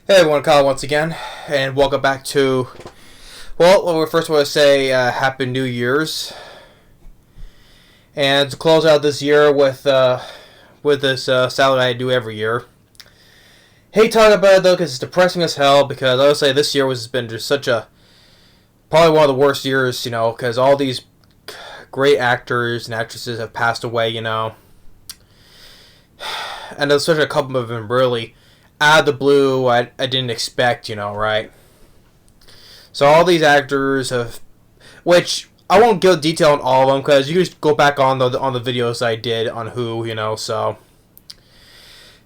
Hey everyone, Kyle once again, and welcome back to, well, first I want to say Happy New Year's, and to close out this year with this salad I do every year. Hate talking about it though because it's depressing as hell, because I would say this year has been just probably one of the worst years, because all these great actors and actresses have passed away, and especially a couple of them really out of the blue. I didn't expect, right? So all these actors have, which I won't go detail on all of them because you can just go back on the videos I did on who, so.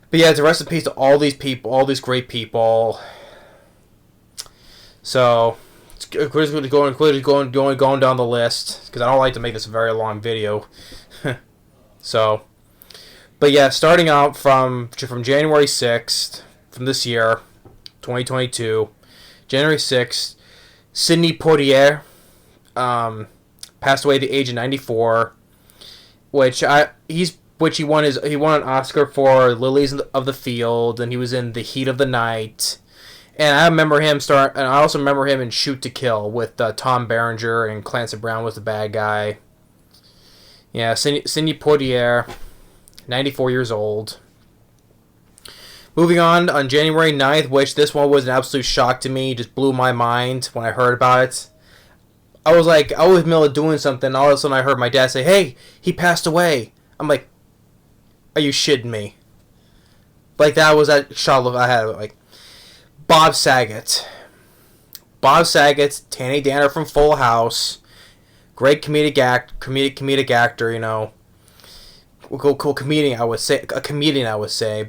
But yeah, it's a rest in peace to all these people, all these great people. So we're just going down the list because I don't like to make this a very long video. So. But yeah, starting out from January 6th, from this year, 2022, January 6th, Sidney Poitier passed away at the age of 94, which he won an Oscar for Lilies of the Field, and he was in The Heat of the Night. And I also remember him in Shoot to Kill with Tom Berenger, and Clancy Brown was the bad guy. Yeah, Sidney Poitier, 94 years old. Moving on January 9th, which this one was an absolute shock to me, just blew my mind when I heard about it. I was in the middle of doing something, all of a sudden I heard my dad say, "Hey, he passed away." I'm like, are you shitting me? That was that shot I had, Bob Saget. Bob Saget, Danny Tanner from Full House, great comedic actor, cool comedian, I would say,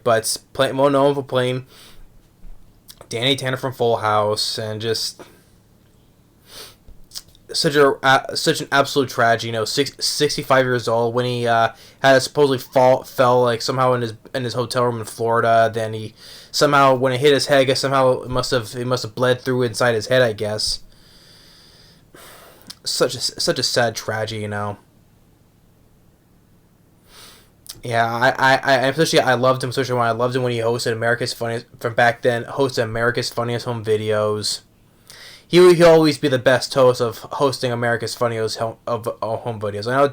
but more known for playing Danny Tanner from Full House, and just such an absolute tragedy. 65 years old when he had supposedly fell somehow in his hotel room in Florida. Then he somehow, when it hit his head, I guess somehow it must have bled through inside his head, I guess. Such a sad tragedy, Yeah, I loved him, especially when he hosted America's Funniest, from back then, hosted America's Funniest Home Videos. He'll always be the best host of hosting America's Funniest Home Videos. I know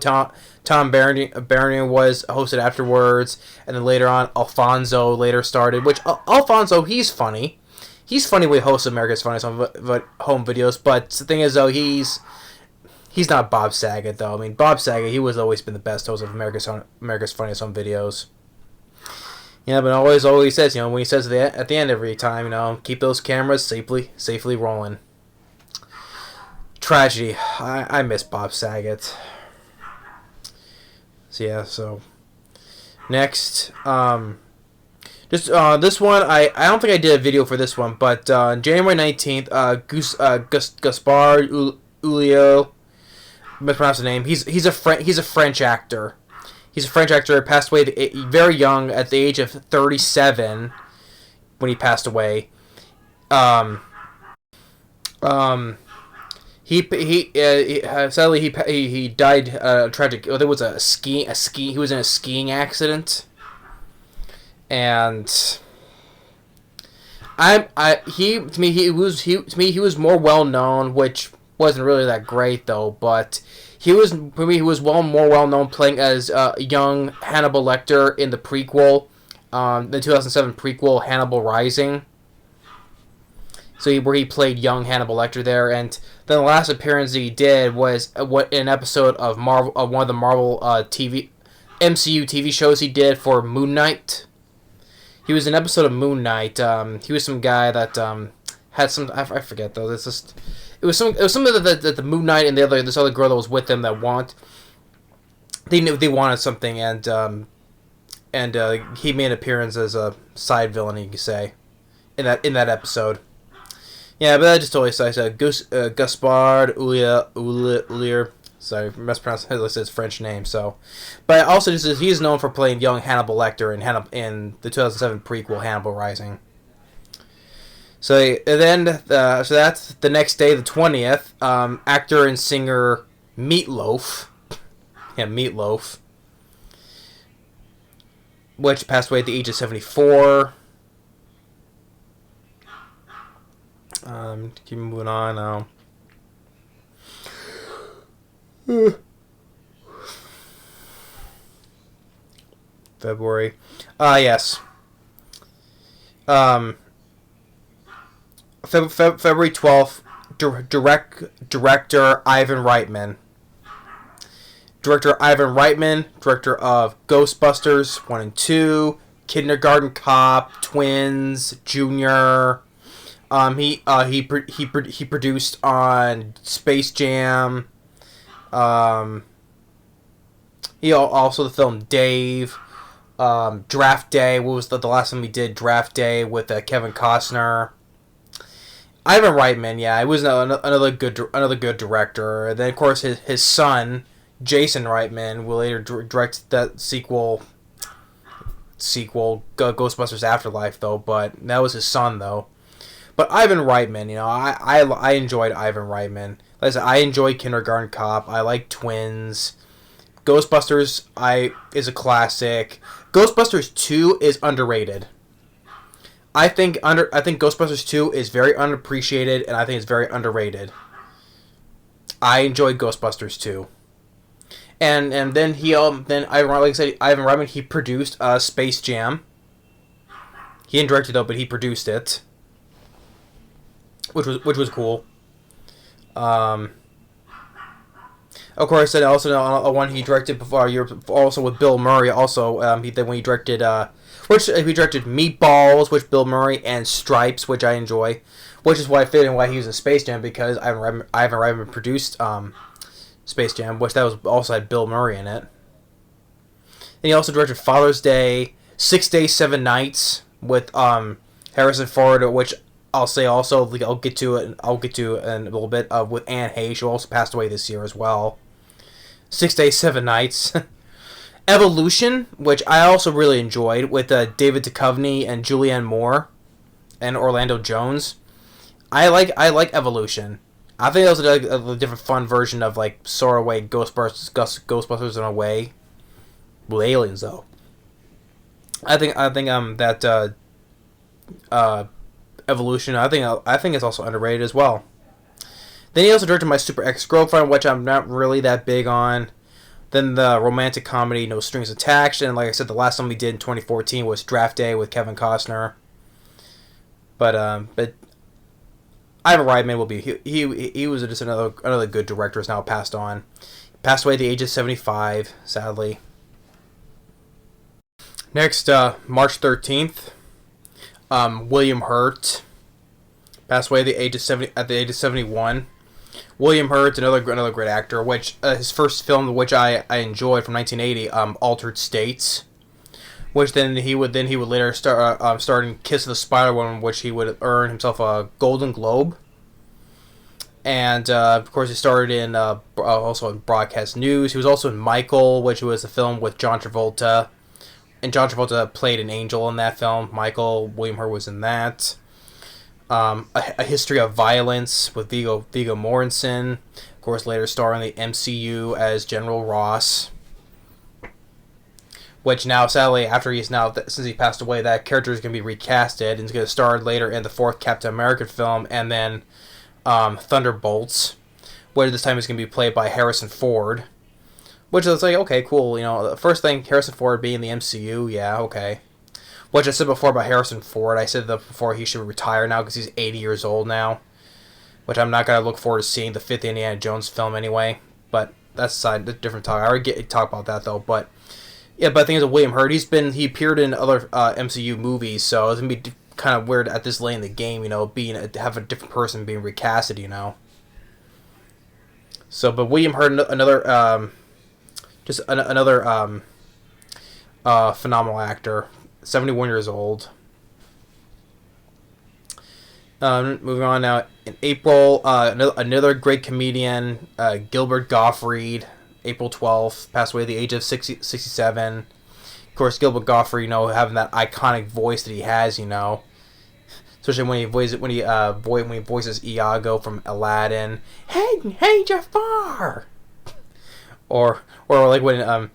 Tom Berenger was hosted afterwards, and then later on Alfonso later started. Which Alfonso, he's funny. He's funny when he hosts America's Funniest Home Videos. But the thing is, though, he's not Bob Saget, though. I mean, Bob Saget, he was always been the best host of America's Funniest Home Videos. Yeah, but always says, when he says at the end every time, keep those cameras safely rolling. Tragedy. I miss Bob Saget. So yeah, next, this one, I don't think I did a video for this one, but January 19th, Gaspard Ulliel, mispronounce the name. He's a French actor. He's a French actor. Passed away very young, at the age of 37, when he passed away. Sadly he died tragic. There was he was in a skiing accident, and he was more well known, which wasn't really that great though, but he was more well known playing as young Hannibal Lecter in the prequel, the 2007 prequel Hannibal Rising. So where he played young Hannibal Lecter there, and then the last appearance he did was an episode of one of the Marvel MCU TV shows he did for Moon Knight. He was in an episode of Moon Knight. He was some guy that had some, I forget though. It was something that the Moon Knight and this other girl that was with them they wanted something, and he made an appearance as a side villain, you could say, in that episode. Yeah, but I just totally said Gaspard Ullier. Sorry, I mispronounced his French name. So, but also he's known for playing young Hannibal Lecter in the 2007 prequel Hannibal Rising. So then, so that's the next day, the 20th. Actor and singer Meatloaf, which passed away at the age of 74. Keep moving on now. February. Yes. February 12th, director Ivan Reitman. Director Ivan Reitman, director of Ghostbusters 1 and 2, Kindergarten Cop, Twins, Junior. He produced on Space Jam. He also the film Dave. Draft Day. What was the last time he did? Draft Day with Kevin Costner. Ivan Reitman, yeah, he was another good director. And then of course his son Jason Reitman will later direct that sequel Ghostbusters Afterlife though, but that was his son though. But Ivan Reitman, I enjoyed Ivan Reitman. Like I said, I enjoyed Kindergarten Cop. I like Twins. Ghostbusters is a classic. Ghostbusters 2 is underrated. I think Ghostbusters 2 is very unappreciated, and I think it's very underrated. I enjoyed Ghostbusters 2. And then like I said, Ivan Reitman, he produced Space Jam. He didn't direct it though, but he produced it, which was cool. Of course, and also one he directed before, also with Bill Murray. Also, when he directed he directed Meatballs, which Bill Murray, and Stripes, which I enjoy, which is why I fit in why he was in Space Jam, because Ivan Reitman produced Space Jam, which that was also had Bill Murray in it. And he also directed Father's Day, 6 Days, 7 Nights with Harrison Ford, which I'll say also I'll get to it in a little bit with Anne Heche, who also passed away this year as well. 6 Days, 7 Nights. Evolution, which I also really enjoyed, with David Duchovny and Julianne Moore and Orlando Jones. I like Evolution. I think that was a different fun version of sort of way Ghostbusters in a way with aliens though. I think that Evolution, I think it's also underrated as well. Then he also directed My Super Ex-Girlfriend, which I'm not really that big on. Then the romantic comedy No Strings Attached, and like I said, the last one we did in 2014 was Draft Day with Kevin Costner. But Ivan Reitman will be he was just another good director who's now passed on. Passed away at the age of 75, sadly. Next, March 13th, William Hurt passed away at the age of 71. William Hurt, another great actor, which his first film, which I enjoyed, from 1980, Altered States, which then he would later start in Kiss of the Spider Woman, which he would earn himself a Golden Globe. And of course, he starred in also in broadcast news. He was also in Michael, which was a film with John Travolta, and John Travolta played an angel in that film. Michael, William Hurt was in that. A History of Violence with Viggo Mortensen. Of course, later starring in the MCU as General Ross. Which now, sadly, since he passed away, that character is going to be recasted and is going to star later in the 4th Captain America film, and then Thunderbolts, where this time it's going to be played by Harrison Ford. Which is okay, cool. The first thing, Harrison Ford being in the MCU, yeah, okay. Which I said before about Harrison Ford. I said that before he should retire now because he's 80 years old now. Which I'm not going to look forward to seeing the 5th Indiana Jones film anyway. But that's a different talk. I already talk about that though. But yeah, but the thing is, William Hurt, he appeared in other MCU movies, so it's going to be kind of weird at this late in the game, have a different person being recasted, So, but William Hurt, another phenomenal actor. 71 years old. Moving on now. In April, another great comedian, Gilbert Gottfried, April 12th, passed away at the age of 67. Of course, Gilbert Gottfried, having that iconic voice that he has, especially when he voices Iago from Aladdin. Hey, Jafar. Or like when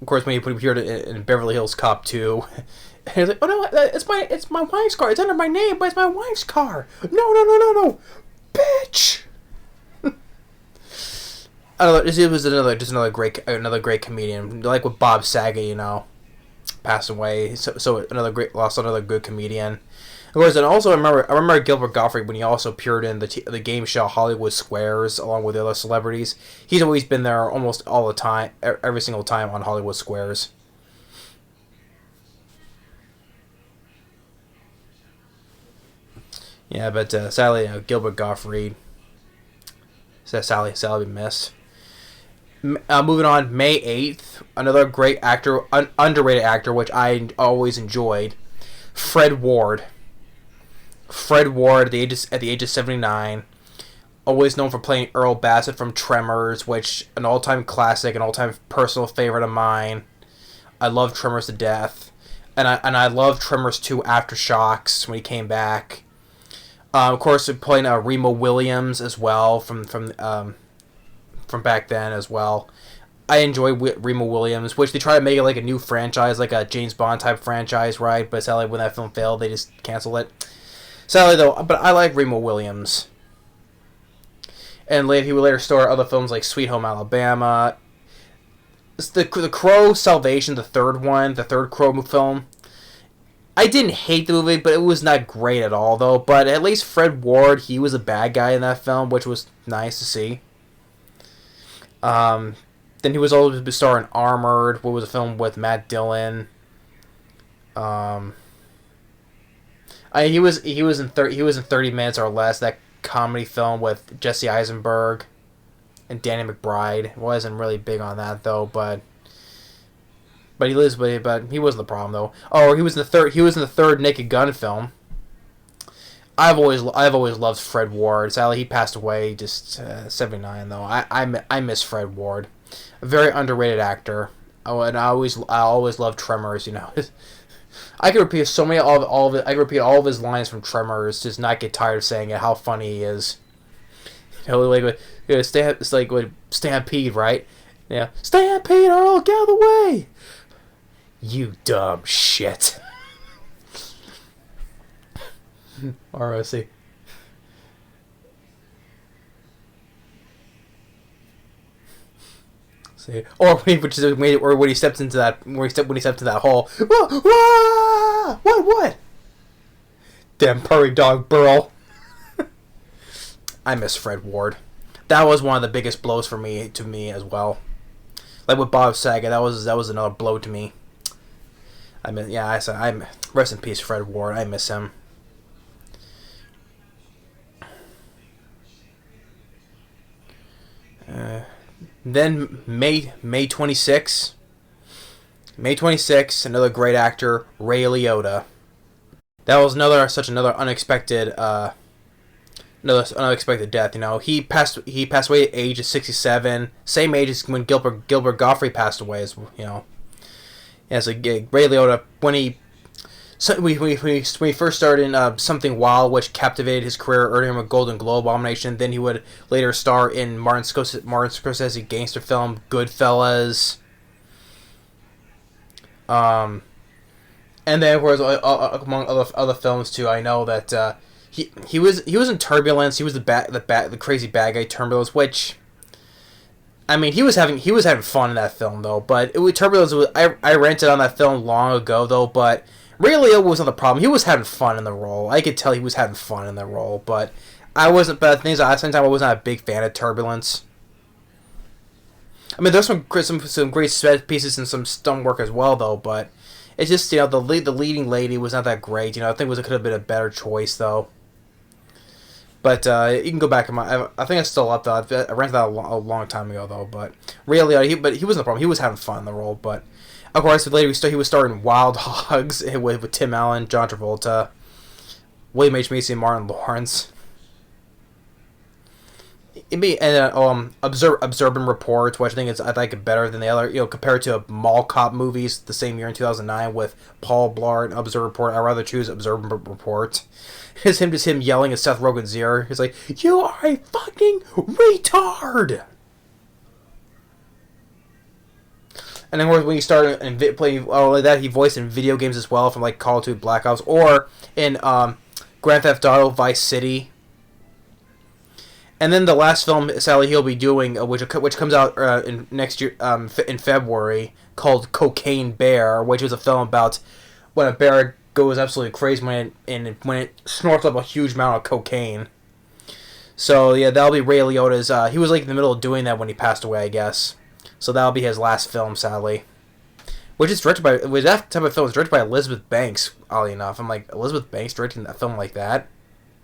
of course, when he appeared in Beverly Hills Cop 2, And he's like, oh no, it's my wife's car. It's under my name, but it's my wife's car. No, bitch. I don't know. It was another great comedian. Like with Bob Saget, you know, passed away. So lost another good comedian. Of course, and also I remember Gilbert Gottfried when he also appeared in the game show Hollywood Squares along with the other celebrities. He's always been there almost all the time, every single time on Hollywood Squares. Yeah, but sadly, Gilbert Gottfried, sadly missed. Moving on, May 8th, another great actor, underrated actor, which I always enjoyed, Fred Ward. Fred Ward, at the age of 79, always known for playing Earl Bassett from Tremors, which an all-time classic, an all-time personal favorite of mine. I love Tremors to death, and I love Tremors 2 Aftershocks when he came back. Of course, playing Remo Williams as well from back then as well. I enjoy Remo Williams, which they try to make it like a new franchise, like a James Bond type franchise, right? But sadly, when that film failed, they just canceled it. Sadly, though, but I like Remo Williams. And he would later star other films like Sweet Home Alabama. The Crow Salvation, the third Crow film. I didn't hate the movie, but it was not great at all, though. But at least Fred Ward, he was a bad guy in that film, which was nice to see. Then he was always starring Armored, what was a film with Matt Dillon. He was in 30 Minutes or Less, that comedy film with Jesse Eisenberg and Danny McBride. Wasn't really big on that though, but he wasn't the problem though. Oh, he was in the third Naked Gun film. I've always loved Fred Ward. Sadly, he passed away just 79 though. I miss Fred Ward, a very underrated actor. Oh, and I always loved Tremors. You know, I could repeat I could repeat all of his lines from Tremors, just not get tired of saying it. How funny he is. You know, it's like with Stampede, right? Yeah, Stampede, or I'll get out of the way. You dumb shit. R.O.C. See, or when he steps into that, when he steps into that hole. What? Damn prairie dog Burl. I miss Fred Ward. That was one of the biggest blows to me as well. Like with Bob Saget, that was another blow to me. I'm rest in peace, Fred Ward. I miss him. Then May 26th, another great actor, Ray Liotta. That was another unexpected death. You know, he passed away at the age of 67, same age as when Gilbert Gottfried passed away. As you know, as a Ray Liotta when he first started in Something Wild, which captivated his career, earning him a Golden Globe nomination. Then he would later star in Martin Scorsese gangster film Goodfellas. And then of course among other films too. I know that he was in Turbulence. He was the crazy bad guy Turbulence, which I mean he was having fun in that film though. But Turbulence I rented on that film long ago though, but Ray Liotta wasn't the problem. He was having fun in the role. I could tell he was having fun in the role, but I wasn't. But the thing is, at the same time, I wasn't a big fan of Turbulence. I mean, there's some great set pieces and some stunt work as well, though. But it's just, you know, the leading lady was not that great. You know, I think it could have been a better choice though. But you can go back and I think it's still up though. I rented that a long time ago though. But Ray Liotta, he wasn't the problem. He was having fun in the role, but. Of course, later he was starring Wild Hogs with Tim Allen, John Travolta, William H. Macy, and Martin Lawrence. Observant Reports, which I think it better than the other. You know, compared to Mall Cop movies the same year in 2009 with Paul Blart and Observant Report, I'd rather choose Observant Report. It's him yelling at Seth Rogen's ear. He's like, "You are a fucking retard." And then when he started playing like that, he voiced in video games as well, from like Call of Duty Black Ops or in Grand Theft Auto Vice City. And then the last film, sadly, he'll be doing, which comes out in next year, in February, called Cocaine Bear, which was a film about when a bear goes absolutely crazy when it snorts up a huge amount of cocaine. So yeah, that'll be Ray Liotta's. He was like in the middle of doing that when he passed away, I guess. So that'll be his last film, sadly. Which is directed by, that type of film is directed by Elizabeth Banks. Oddly enough, I'm like, Elizabeth Banks directing a film like that?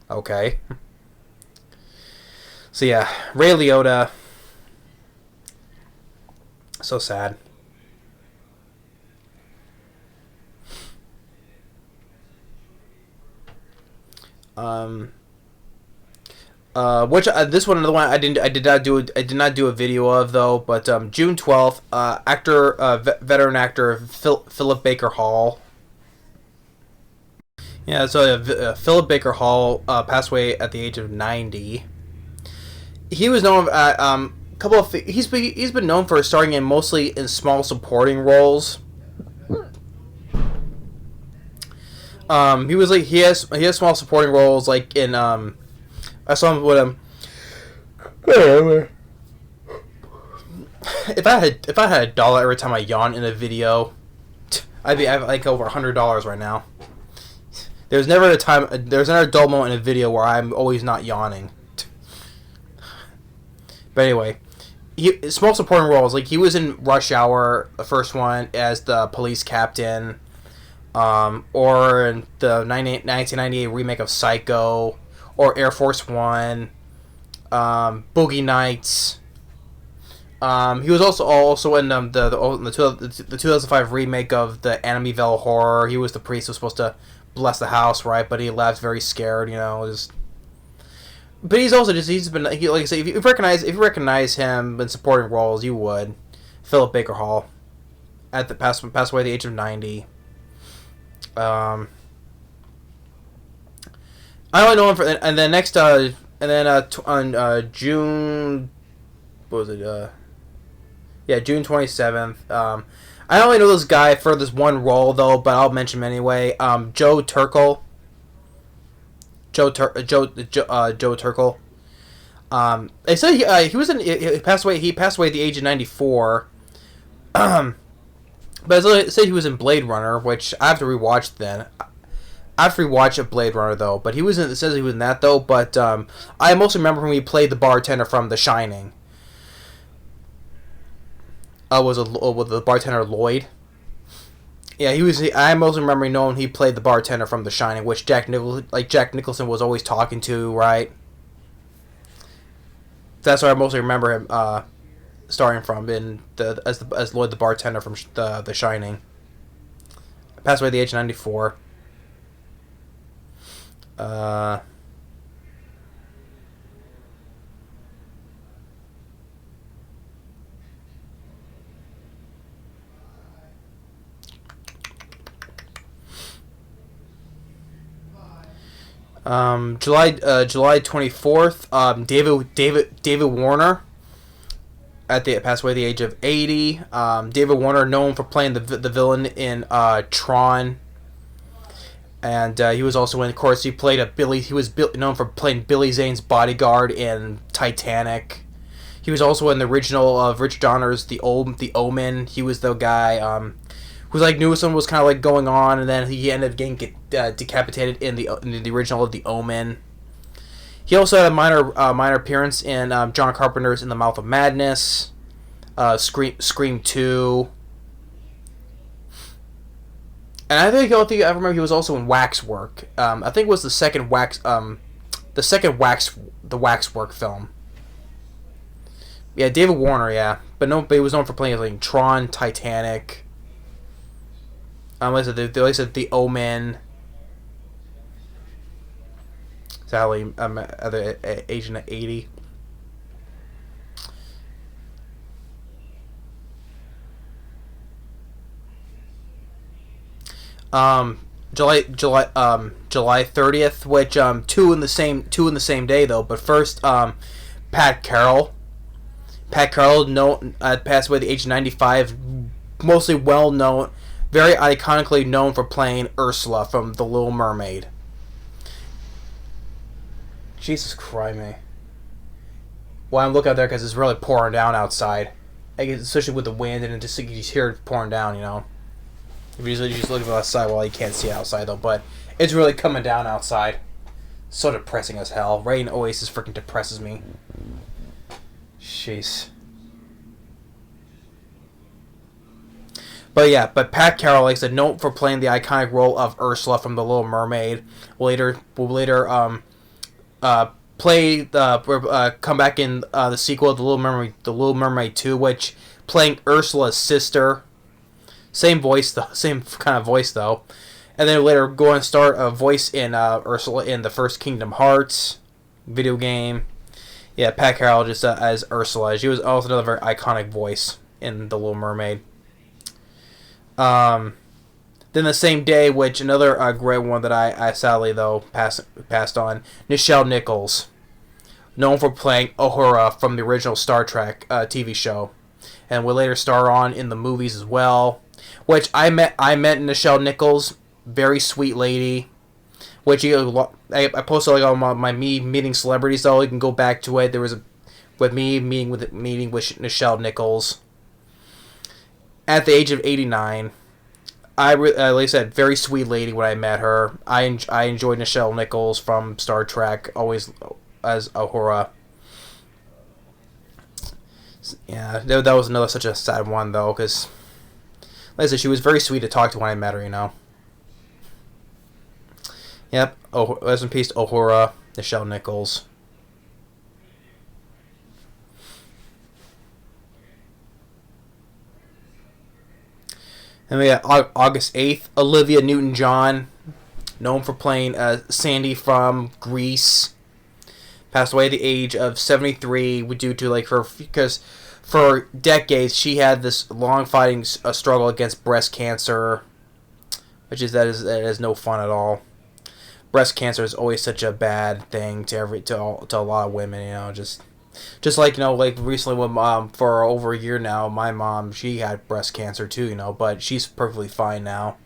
Okay. So yeah, Ray Liotta. So sad. This one, another one I did not do a video of though. But June 12th, veteran actor Philip Baker Hall. Yeah, so Philip Baker Hall passed away at the age of 90. He was known he's been known for starring in mostly in small supporting roles. He has small supporting roles like in I saw him with him. If I had $1 every time I yawn in a video, I'd have like over $100 right now. There's never a dull moment in a video where I'm always not yawning. But anyway, small supporting roles, like he was in Rush Hour, the first one, as the police captain, or in the 1998 remake of Psycho, or Air Force One, Boogie Nights. He was also in the 2005 remake of the Amityville Horror. He was the priest who was supposed to bless the house, right? But he left very scared, But he's been, like I say, if you recognize him in supporting roles, you would. Philip Baker Hall, passed away at the age of 90. I only know him for, and then next, on June, what was it? June 27th. I only know this guy for this one role though, but I'll mention him anyway. Joe Turkel. Joe Turkel. They said he passed away. He passed away at the age of 94. But it said he was in Blade Runner, which I have to rewatch then. I have to rewatch a Blade Runner though. But it says he was in that though. But I mostly remember when he played the bartender from The Shining. Was the bartender Lloyd? Yeah, he was. I mostly remember knowing he played the bartender from The Shining, which Jack Nicholson was always talking to, right? That's where I mostly remember him starring from as Lloyd the bartender from the Shining. Passed away at the age of 94. July 24th, David Warner passed away at the age of 80. David Warner, known for playing the villain in Tron, and he was also in, of course, he was known for playing Billy Zane's bodyguard in Titanic. He was also in the original of Richard Donner's The Omen. He was the guy who knew something was kind of like going on, and then he ended up getting decapitated in the original of The Omen. He also had a minor appearance in John Carpenter's In the Mouth of Madness, Scream 2, and I remember he was also in Waxwork. I think it was the second Waxwork film. Yeah, David Warner, yeah, but he was known for playing like Tron, Titanic. Like I said, The Omen. Sadly, I'm at the age of 80. July 30th, which two in the same day though. But first, Pat Carroll. Passed away at the age of 95. mostly well known, very iconically known for playing Ursula from The Little Mermaid. Jesus Christ, me. Well, I'm looking out there because it's really pouring down outside. Especially with the wind, and you just hear it pouring down, you know. If you just look outside, well, you can't see it outside, though, but it's really coming down outside. So depressing as hell. Rain Oasis freaking depresses me. Jeez. But yeah, Pat Carroll, like I said, known for playing the iconic role of Ursula from The Little Mermaid, will later come back in the sequel of The Little Mermaid 2, which playing Ursula's sister. Same voice though, same kind of voice though. And then later go and start a voice in Ursula in the first Kingdom Hearts video game. Yeah, Pat Carroll just as Ursula. She was also another very iconic voice in The Little Mermaid. Then the same day, which another great one that I sadly though passed on, Nichelle Nichols, known for playing Uhura from the original Star Trek TV show, and will later star on in the movies as well. Which I met Nichelle Nichols, very sweet lady. Which I posted like on my me meeting celebrities, so you can go back to it. There was with me meeting with Nichelle Nichols at the age of 89. Like I said, very sweet lady when I met her. I enjoyed Nichelle Nichols from Star Trek, always as Uhura. Yeah, that was another such a sad one though, because like I said, she was very sweet to talk to when I met her, you know. Yep, rest in peace, Uhura, Nichelle Nichols. And we got August 8th, Olivia Newton-John, known for playing Sandy from Grease, passed away at the age of 73 due to like her, because for decades she had this long fighting struggle against breast cancer, which is that is no fun at all. Breast cancer is always such a bad thing to a lot of women, you know, just like, you know, like recently when for over a year now, my mom, she had breast cancer too, you know, but she's perfectly fine now.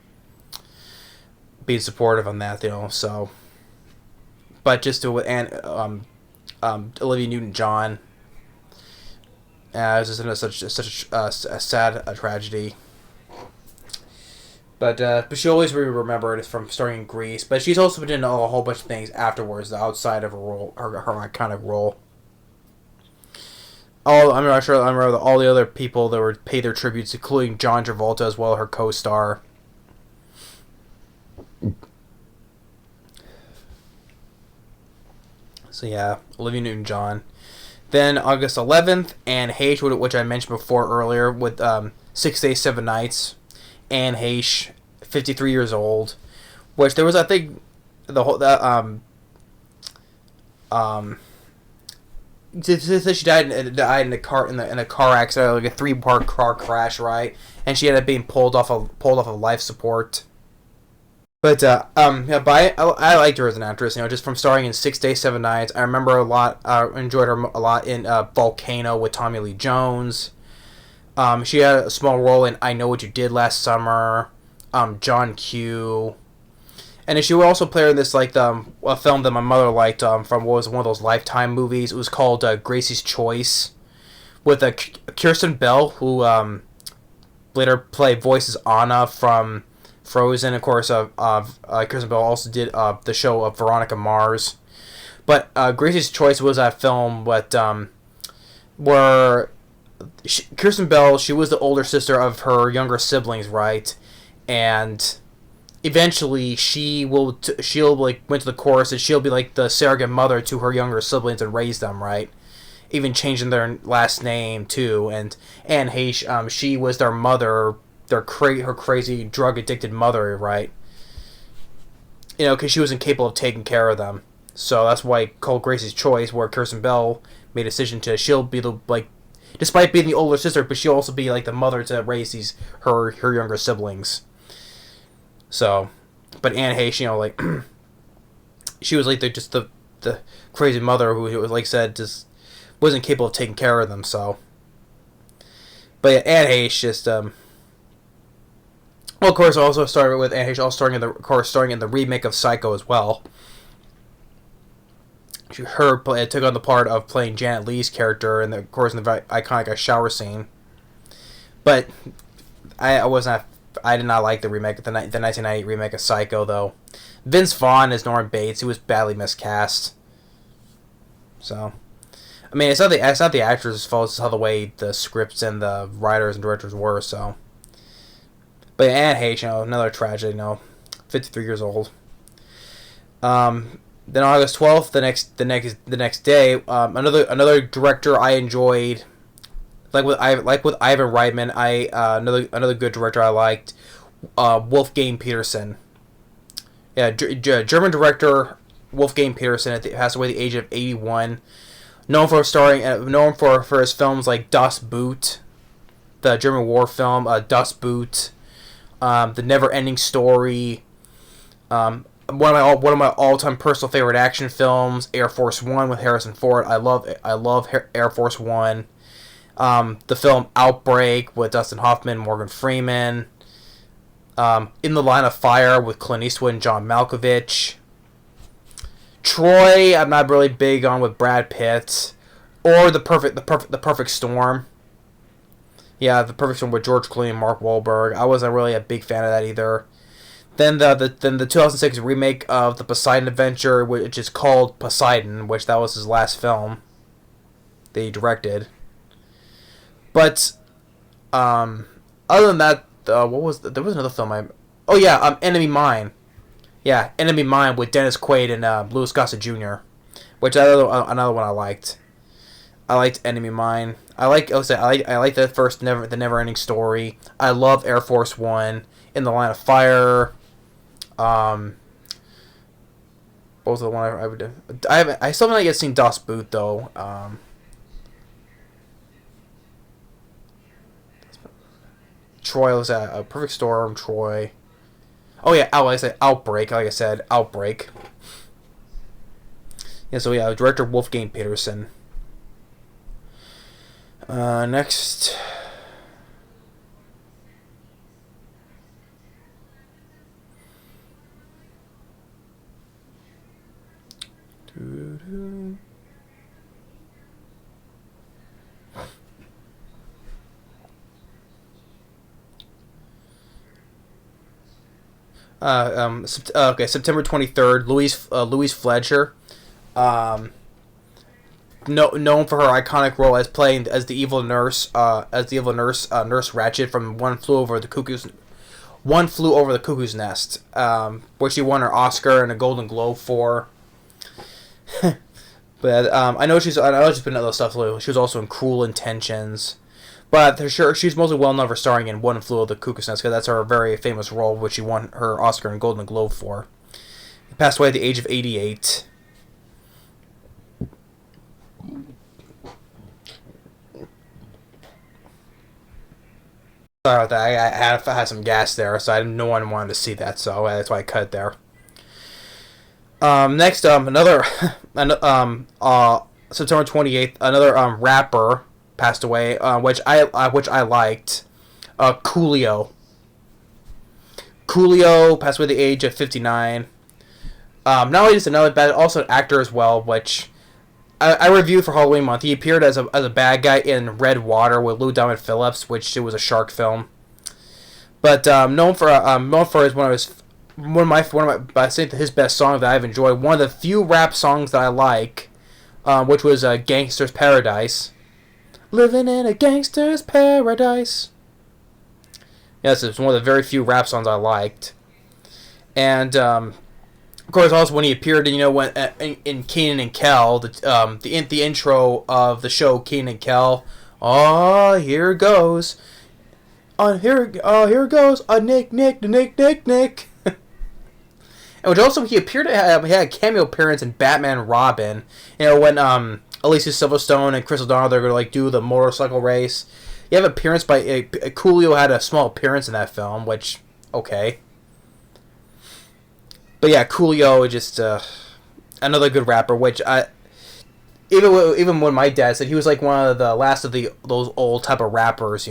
Being supportive on that, you know, so. But just to Olivia Newton-John, it's just such a sad tragedy. But she always will be remembered from starting in Greece. But she's also been in a whole bunch of things afterwards, outside of her role, her iconic role. I'm not sure. I remember all the other people that were paid their tributes, including John Travolta as well, her co-star. So yeah, Olivia Newton-John. Then August 11th, Anne Heche, which I mentioned before earlier, with 6 Days, 7 Nights. Anne Heche, 53 years old, which there was, I think, the whole she died in a car accident, like a 3-part car crash, right? And she ended up being pulled off of life support. But yeah, but I liked her as an actress, you know, just from starring in 6 Days, 7 Nights. I remember a lot. Enjoyed her a lot in Volcano with Tommy Lee Jones. She had a small role in I Know What You Did Last Summer, John Q. And she would also play in this, like, a film that my mother liked from what was one of those Lifetime movies. It was called Gracie's Choice, with Kirsten Bell, who later played voices Anna from Frozen. Of course, Kirsten Bell also did the show of Veronica Mars. But Gracie's Choice was that film where Kirsten Bell, she was the older sister of her younger siblings, right? And eventually she'll like went to the chorus, and she'll be like the surrogate mother to her younger siblings and raise them, right? Even changing their last name too. And Anne Heche, she was their mother, her crazy drug addicted mother, right? You know, because she was incapable of taking care of them. So that's why it's called Gracie's Choice, where Kirsten Bell made a decision she'll be the, like, despite being the older sister, but she'll also be like the mother to raise her younger siblings. So, but Anne Heche, you know, like, she was like the crazy mother who, like I said, just wasn't capable of taking care of them. So, but yeah, Anne Heche just Well, of course, also started with Heche, also starring in the remake of Psycho as well. Her took on the part of playing Janet Leigh's character, and of course in the very iconic shower scene. But I was not. I did not like the remake, the 1998 remake of Psycho, though. Vince Vaughn as Norman Bates, he was badly miscast. So, I mean, it's not the actors' fault. It's how the way the scripts and the writers and directors were. So, but Anne Heche, another tragedy. 53 years old. Then August 12th, the next day, another director I enjoyed. Like with Ivan Reitman, another good director I liked, Wolfgang Petersen. Yeah, German director Wolfgang Petersen passed away at the age of 81. Known for his films like Das Boot, the German war film, Das Boot, The Never Ending Story, one of my all-time personal favorite action films, Air Force One with Harrison Ford. I love Air Force One. The film Outbreak with Dustin Hoffman, Morgan Freeman. In the Line of Fire with Clint Eastwood and John Malkovich. Troy, I'm not really big on with Brad Pitt, or the Perfect Storm. Yeah, The Perfect Storm with George Clooney and Mark Wahlberg. I wasn't really a big fan of that either. Then the 2006 remake of the Poseidon Adventure, which is called Poseidon, which that was his last film that he directed. But other than that, there was another film Enemy Mine. Yeah, Enemy Mine with Dennis Quaid and Louis Gossett Jr., which another one I liked. I liked Enemy Mine. I like the Never Ending Story. I love Air Force One, In the Line of Fire. What was the one I would do? I still haven't yet seen Das Boot though. Troy was a Perfect Storm. Troy. Oh yeah, Outbreak. Like I said, Outbreak. Yeah, so yeah, director Wolfgang Petersen. Next. September 23rd, Louise Fletcher, known for her iconic role as playing as the evil nurse, Nurse Ratched from One Flew Over the Cuckoo's Nest, which she won her Oscar and a Golden Globe for. But I know she's been in other stuff too. She was also in Cruel Intentions. But she's mostly well known for starring in One Flew Over the Cuckoo's Nest, because that's her very famous role, which she won her Oscar and Golden Globe for. She passed away at the age of 88. Sorry about that. I had some gas there, so no one wanted to see that, so that's why I cut it there. Next, another September 28th, another rapper passed away, which I liked. Coolio. Coolio passed away at the age of 59. Not only just another bad, also an actor as well, which I reviewed for Halloween month. He appeared as a bad guy in Red Water with Lou Diamond Phillips, which it was a shark film. But known for I think his best song that I've enjoyed. One of the few rap songs that I like, which was "Gangster's Paradise." Living in a gangster's paradise. Yes, it's one of the very few rap songs I liked. And of course, also when he appeared, in Caan and Kel, the intro of the show Caan and Kel. Oh, here goes. Here goes. Nick. And which also he appeared to have, he had a cameo appearance in Batman Robin. When Alicia Silverstone and Chris O'Donnell, they're going to do the motorcycle race. You have appearance by Coolio had a small appearance in that film, which okay. But yeah, Coolio is just another good rapper, which even when my dad said he was like one of the last of those old type of rappers,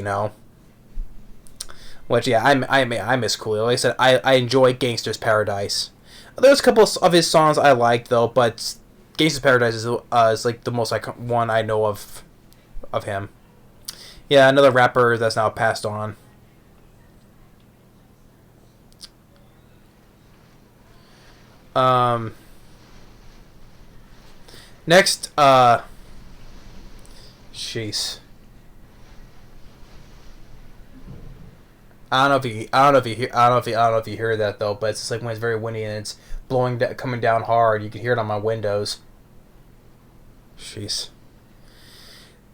Which, yeah, I miss Coolio. Like I said, I enjoy Gangster's Paradise. There's a couple of his songs I like, though, but Gangster's Paradise is like the most one I know of him. Yeah, another rapper that's now passed on. Next, jeez. I don't know if you hear that though, but it's just like when it's very windy and it's coming down hard. You can hear it on my windows. Jeez.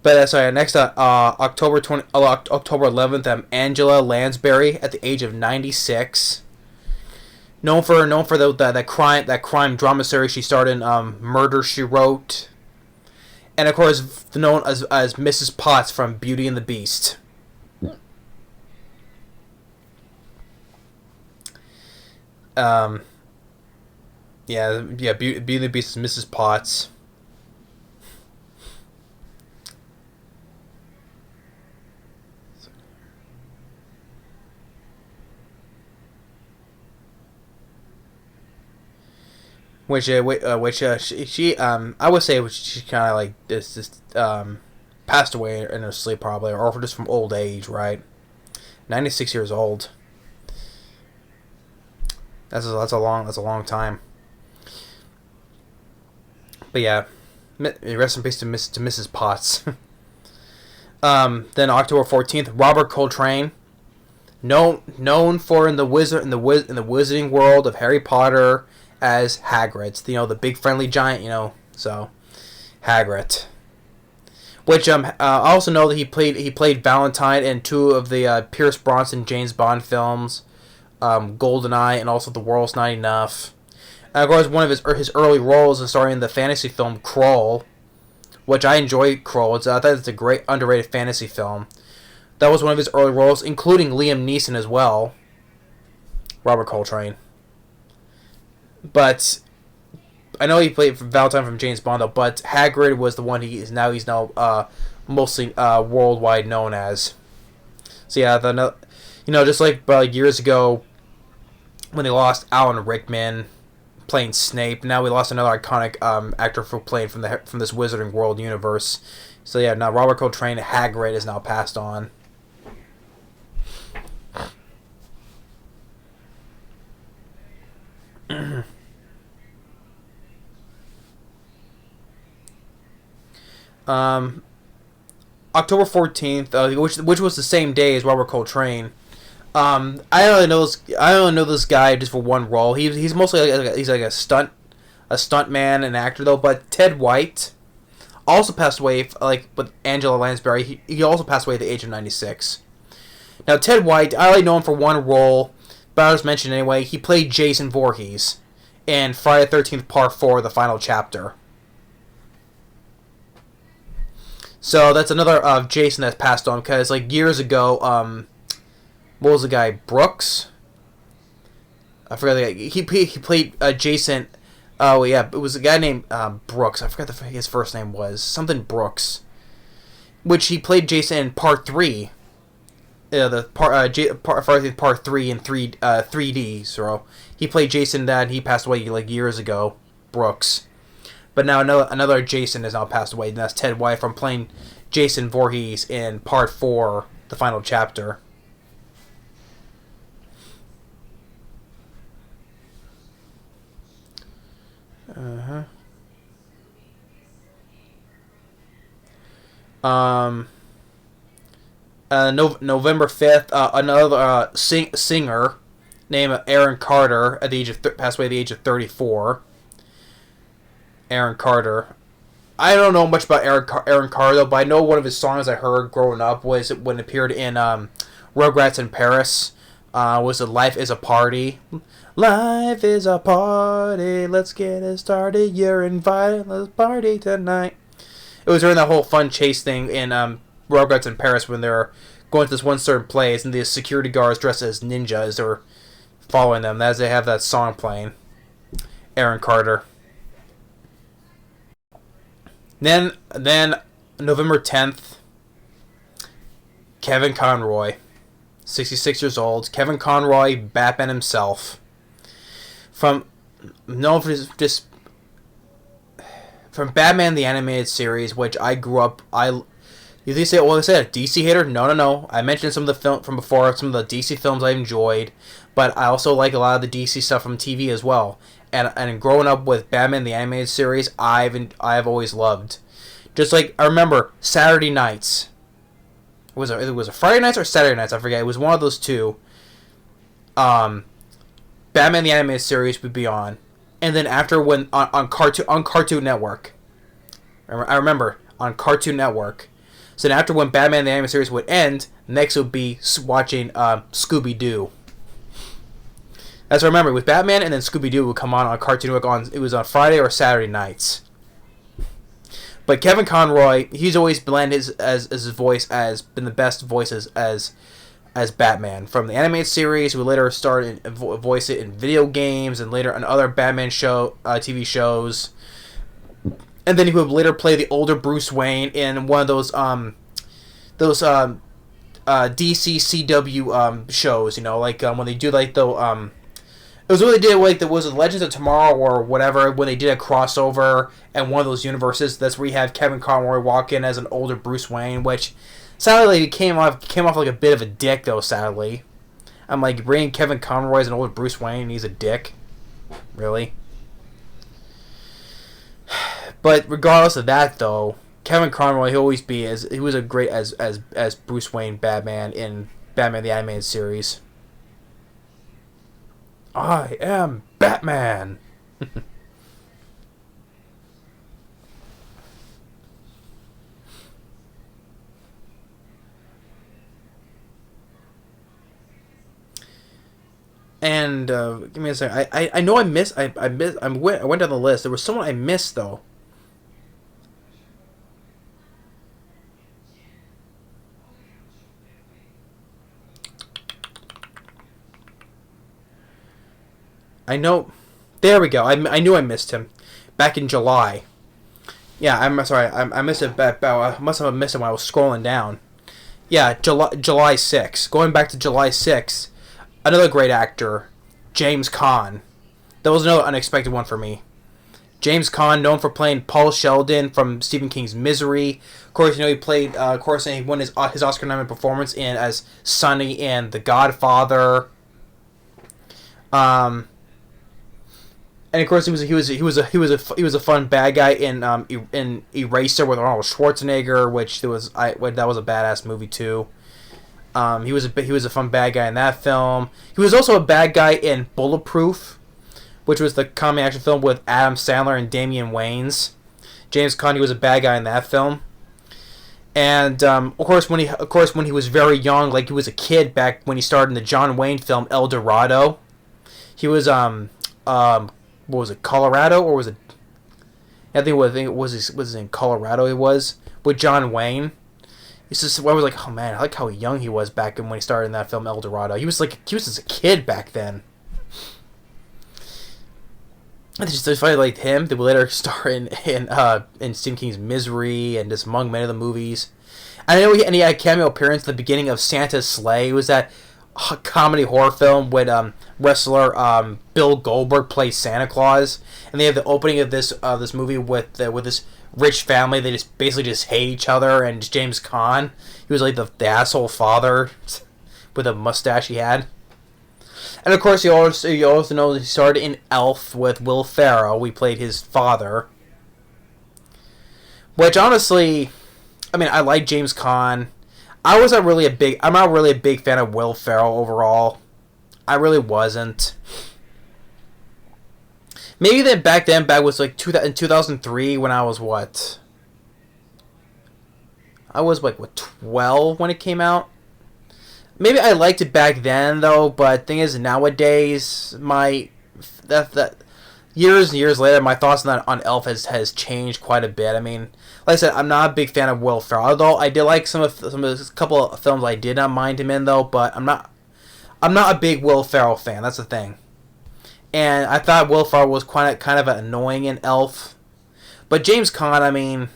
But sorry. Next, October 11th, Angela Lansbury at the age of 96. Known for that crime drama series she starred in, Murder, She Wrote, and of course known as Mrs. Potts from Beauty and the Beast. Beauty and the Beast is Mrs. Potts. Which I would say she kind of like just passed away in her sleep probably, or just from old age, right? 96 years old. That's a long time. But yeah, rest in peace to Mrs. Potts. Then October 14th, Robert Coltrane, known for in the wizarding world of Harry Potter as Hagrid, the big friendly giant, so Hagrid. Which I also know that he played Valentine in two of the Pierce Brosnan James Bond films, GoldenEye and also The World's Not Enough. And of course, one of his early roles is starring in the fantasy film Carroll, which I enjoy. Carroll. I thought it's a great underrated fantasy film. That was one of his early roles, including Liam Neeson as well. Robert Coltrane. But I know he played Valentine from James Bond, though. But Hagrid was the one he's now mostly worldwide known as. So yeah, just like years ago when they lost Alan Rickman playing Snape, now we lost another iconic actor for playing from this Wizarding World universe. So yeah, now Robert Coltrane, Hagrid, is now passed on. October 14th, which was the same day as Robert Coltrane. I only know this guy just for one role. He's mostly he's like a stunt man and actor though. But Ted White also passed away, with Angela Lansbury. He also passed away at the age of 96. Now Ted White, I only know him for one role, but I was mentioned anyway. He played Jason Voorhees in Friday the 13th Part 4, the final chapter. So that's another Jason that's passed on, because years ago, what was the guy, Brooks? I forgot the guy. He played Jason. Oh yeah, it was a guy named Brooks. I forgot his first name was something Brooks, which he played Jason in Part 3. Part 3 in 3D. So he played Jason that, and he passed away years ago. Brooks. But now another Jason has now passed away, and that's Ted White from playing Jason Voorhees in Part 4, the final chapter. November 5th, another singer named Aaron Carter passed away at the age of 34. Aaron Carter. I don't know much about Aaron Carter, but I know one of his songs I heard growing up was when it appeared in Rugrats in Paris. Was it Life is a Party? Life is a party, let's get it started. You're invited, let's party tonight. It was during that whole fun chase thing in Rugrats in Paris when they're going to this one certain place and the security guards dressed as ninjas are following them as they have that song playing. Aaron Carter. Then November 10th, Kevin Conroy. 66 years old. Kevin Conroy, Batman himself. From Batman the Animated Series, which I grew up. You say, well, I said a DC hater? No. I mentioned some of the film from before, some of the DC films I enjoyed, but I also like a lot of the DC stuff from TV as well. And growing up with Batman the Animated Series, I've always loved. Just like I remember Saturday nights. It was a Friday nights or Saturday nights, I forget. It was one of those two. Batman the Animated Series would be on, and then after when on Cartoon Network. I remember on Cartoon Network. So then after when Batman the Animated Series would end, next would be watching Scooby-Doo. That's what I remember. With Batman and then Scooby-Doo would come on Cartoon Network. It was on Friday or Saturday nights. But Kevin Conroy, he's always blended his voice as been the best voices as Batman. From the animated series, we later started voice it in video games and later on other Batman TV shows. And then he would later play the older Bruce Wayne in one of those DC CW shows, like when they do like the it was when they did like was it Legends of Tomorrow or whatever, when they did a crossover and one of those universes. That's where you have Kevin Conroy walk in as an older Bruce Wayne, which sadly he came off like a bit of a dick though. Sadly, I'm like, bringing Kevin Conroy as an older Bruce Wayne, and he's a dick, really. But regardless of that, though, Kevin Conroy he was a great as Bruce Wayne Batman in Batman the Animated Series. I am Batman. And give me a second. I know I missed. I went down the list. There was someone I missed though. I know. There we go. I knew I missed him back in July. Yeah, I'm sorry. I missed it. I must have missed him when I was scrolling down. Yeah, July 6th. Going back to July 6th, another great actor, James Caan. That was another unexpected one for me. James Caan, known for playing Paul Sheldon from Stephen King's Misery. Of course, he played. Of course, he won his Oscar-nominated performance as Sonny in The Godfather. And of course, he was a fun bad guy in Eraser with Arnold Schwarzenegger, which that was a badass movie too. He was a fun bad guy in that film. He was also a bad guy in Bulletproof, which was the comedy action film with Adam Sandler and Damian Wayans. James Caan was a bad guy in that film. And of course when he was very young, like he was a kid back when he starred in the John Wayne film El Dorado, he was what was it, Colorado, or was it? I think it was in Colorado. It was with John Wayne. It's just I was like, oh man, I like how young he was back when he started in that film El Dorado. He was just a kid back then. And just funny like him. They would later star in Stephen King's Misery and just among many of the movies. I know he had a cameo appearance at the beginning of Santa's Sleigh. It was that comedy horror film with wrestler Bill Goldberg plays Santa Claus, and they have the opening of this movie with this rich family. They just basically hate each other, and James Caan, he was like the asshole father with a mustache he had. And of course, you also know he started in Elf with Will Ferrell. We played his father, which honestly, I mean, I like James Caan. I'm not really a big fan of Will Ferrell overall. I really wasn't. Maybe then back was like in 2003 when I was what? I was like 12 when it came out. Maybe I liked it back then though, but thing is nowadays that years and years later, my thoughts on Elf has changed quite a bit. I mean, like I said, I'm not a big fan of Will Ferrell, although I did like some of a couple of films I did not mind him in though. But I'm not a big Will Ferrell fan. That's the thing. And I thought Will Ferrell was kind of annoying in Elf, but James Caan, I mean,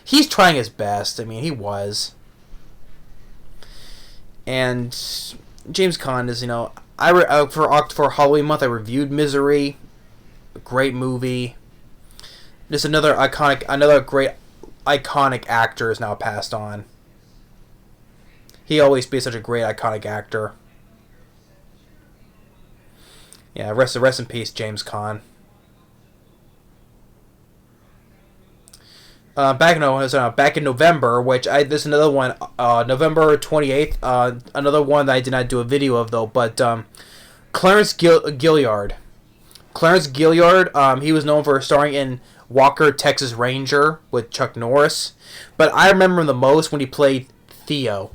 he's trying his best. I mean, he was. And James Caan is, for Halloween month I reviewed Misery, a great movie. Just another great iconic actor is now passed on. He always be such a great iconic actor. Yeah, rest in peace, James Caan. Back in November, this is another one, November 28th, another one that I did not do a video of though, but Clarence Gilyard. Clarence Gilyard, he was known for starring in Walker, Texas Ranger with Chuck Norris, but I remember him the most when he played Theo.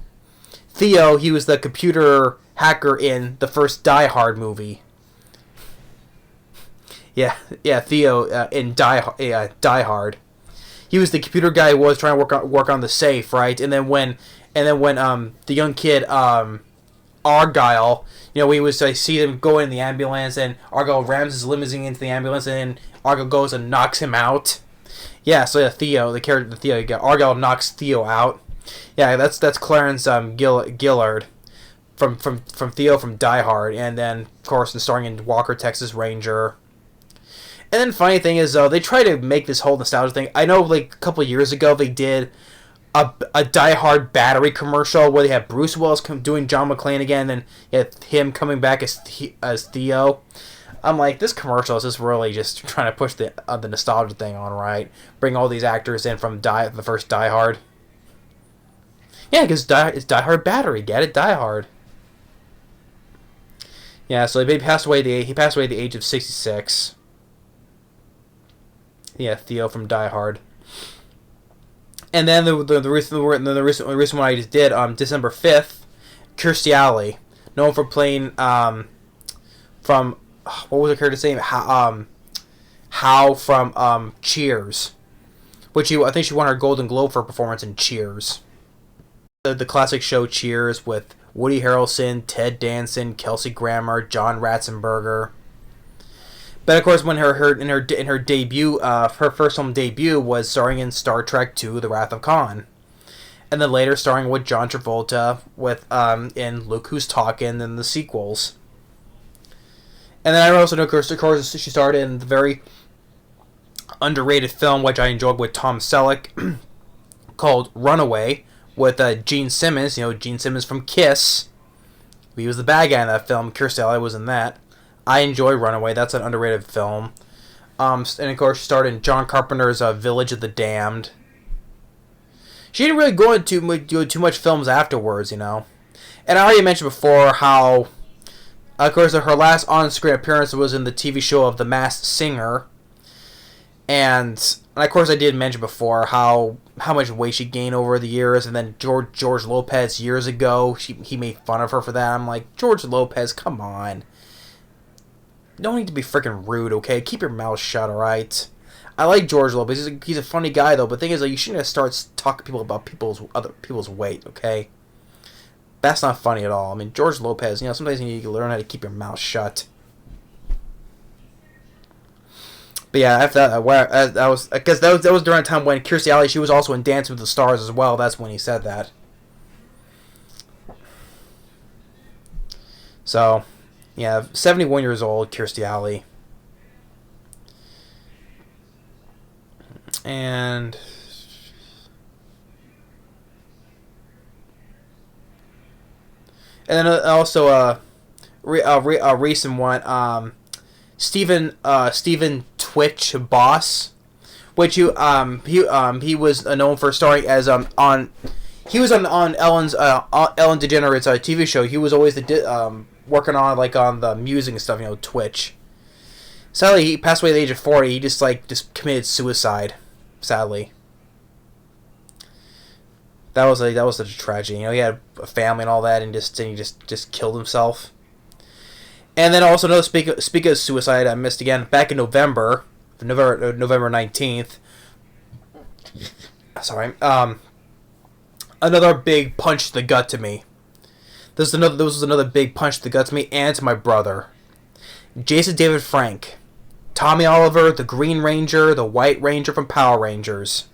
Theo, he was the computer hacker in the first Die Hard movie. Yeah, Theo in Die Hard. He was the computer guy who was trying to work on the safe, right? And then when the young kid Argyle, we would see him go in the ambulance, and Argyle rams his limousine into the ambulance, and then Argyle goes and knocks him out. Yeah, so yeah, Theo, the character Theo, Argyle knocks Theo out. Yeah, that's Clarence Gilyard from Theo from Die Hard, and then of course starring in Walker, Texas Ranger. And then funny thing is, though, they try to make this whole nostalgia thing. I know, like, a couple of years ago, they did a Die Hard battery commercial where they had Bruce Willis doing John McClane again, and him coming back as Theo. I'm like, this commercial is just really just trying to push the nostalgia thing on, right? Bring all these actors in from the first Die Hard. Yeah, because it's Die Hard battery. Get it? Die Hard. Yeah, so he passed away at the age of 66. Yeah, Theo from Die Hard. And then the recent one I just did, December 5th, Kirstie Alley, known for playing from what was her character's name? How from Cheers, which I think she won her Golden Globe for her performance in Cheers. The classic show Cheers with Woody Harrelson, Ted Danson, Kelsey Grammer, John Ratzenberger. But of course, when her debut, her first film debut was starring in Star Trek II: The Wrath of Khan, and then later starring with John Travolta in Look Who's Talking and the sequels. And then I also know, of course, she starred in the very underrated film which I enjoyed with Tom Selleck called Runaway with Gene Simmons. Gene Simmons from Kiss. He was the bad guy in that film. Kirstie Alley was in that. I enjoy Runaway. That's an underrated film. And of course, she starred in John Carpenter's Village of the Damned. She didn't really go into too much films afterwards, And I already mentioned before how, of course, her last on-screen appearance was in the TV show of The Masked Singer. And of course, I did mention before how much weight she gained over the years. And then George Lopez years ago, he made fun of her for that. I'm like, George Lopez, come on. Don't need to be freaking rude, okay? Keep your mouth shut, alright? I like George Lopez. He's a funny guy, though. But the thing is, you shouldn't start talking to people about other people's weight, okay? That's not funny at all. I mean, George Lopez, sometimes you need to learn how to keep your mouth shut. But yeah, after that was during a time when Kirstie Alley, she was also in Dancing with the Stars as well. That's when he said that. So, yeah, 71 years old, Kirstie Alley. And then also a recent one, Stephen Twitch Boss, which he was known for starring as on Ellen DeGeneres' TV show. He was always working on the music and stuff, Twitch. Sadly, he passed away at the age of 40. He just committed suicide. Sadly, that was such a tragedy. He had a family and all that, and he just killed himself. And then also, another speak of suicide, I missed again back in November 19th. Sorry. Another big punch to the gut to me. This was another big punch to the gut to me and to my brother. Jason David Frank, Tommy Oliver, the Green Ranger, the White Ranger from Power Rangers.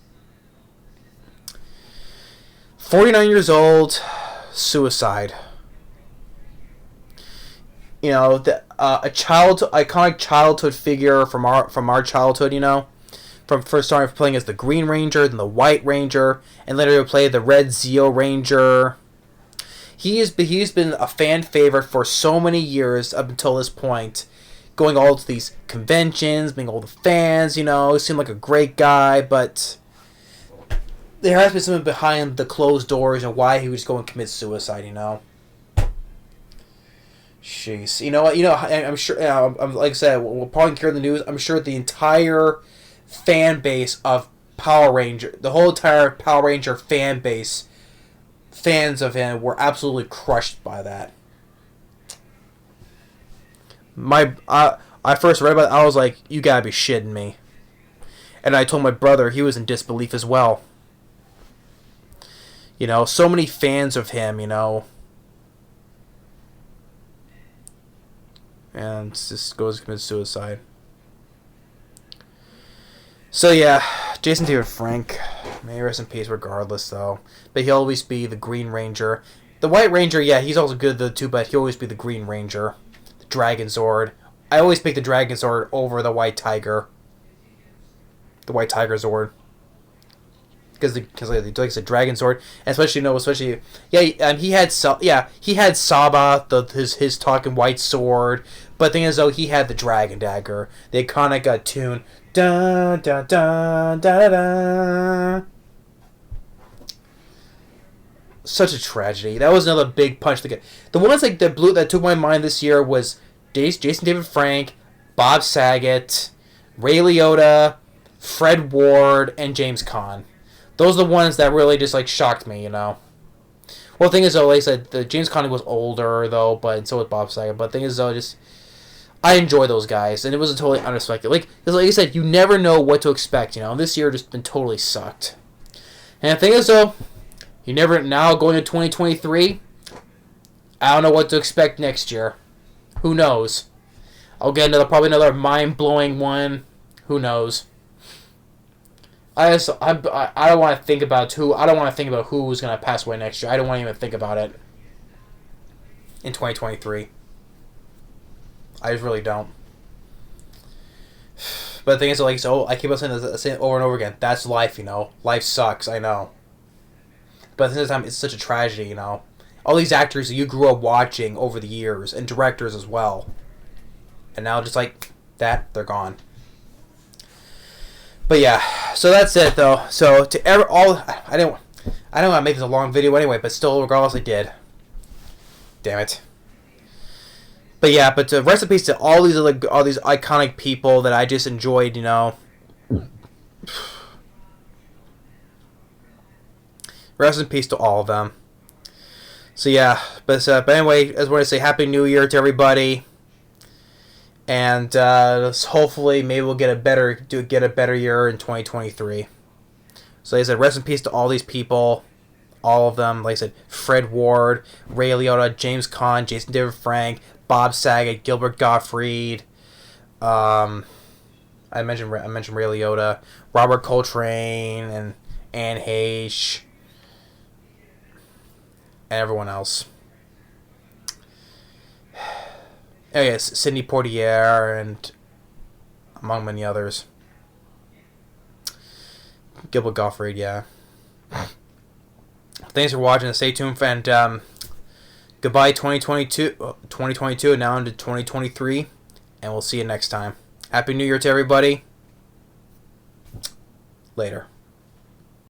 49 years old, suicide. iconic childhood figure from our childhood. From first starting playing as the Green Ranger, then the White Ranger, and later he played the Red Zeo Ranger. He's been a fan favorite for so many years up until this point, going all to these conventions, being all the fans. He seemed like a great guy, but there has been something behind the closed doors and why he was going to commit suicide. Jeez. You know what? I'm sure. Like I said, we'll probably hear the news. I'm sure the entire fan base of Power Ranger, the whole entire Power Ranger fan base, fans of him, were absolutely crushed by that. I first read about it, I was like, you gotta be shitting me. And I told my brother, he was in disbelief as well. So many fans of him, and just goes to commit suicide. So yeah, Jason David Frank, may he rest in peace regardless though. But he'll always be the Green Ranger. The White Ranger, yeah, he's also good though too, but he'll always be the Green Ranger. The Dragon Zord. I always pick the Dragon Zord over the White Tiger. The White Tiger Zord. Because like I said, Dragon Zord, and especially he had Saba, his talking white sword, but the thing is though, he had the Dragon Dagger, the iconic tune, da da da da da. Such a tragedy. That was another big punch. The ones that took my mind this year was Jason David Frank, Bob Saget, Ray Liotta, Fred Ward, and James Caan. Those are the ones that really just shocked me, Well, the thing is though, like I said, the James Caan was older though, but so was Bob Saget. But the thing is though, I enjoy those guys, and it wasn't totally unexpected. Like I said, you never know what to expect. This year just been totally sucked. And the thing is though, you never now going to 2023. I don't know what to expect next year. Who knows? I'll get probably another mind blowing one. Who knows? I don't want to think about who's gonna pass away next year. I don't want to even think about it in 2023. I just really don't. But the thing is, I keep on saying it over and over again. That's life, Life sucks. I know. But at the same time, it's such a tragedy, All these actors that you grew up watching over the years, and directors as well, and now just like that, they're gone. But yeah, so that's it though. So I don't want to make this a long video anyway, but still, regardless, I did. Damn it. But yeah, rest in peace to all these iconic people that I just enjoyed, Rest in peace to all of them. So yeah, but anyway, I just want to say Happy New Year to everybody. And hopefully, maybe we'll get a better year in 2023. So like I said, rest in peace to all these people, all of them. Like I said, Fred Ward, Ray Liotta, James Caan, Jason David Frank, Bob Saget, Gilbert Gottfried. I mentioned Ray Liotta, Robert Coltrane, and Anne Heche, and everyone else. Oh yes, Sidney Poitier, and among many others. Gilbert Gottfried, yeah. Thanks for watching. Stay tuned, and goodbye 2022, and now into 2023, and we'll see you next time. Happy New Year to everybody. Later.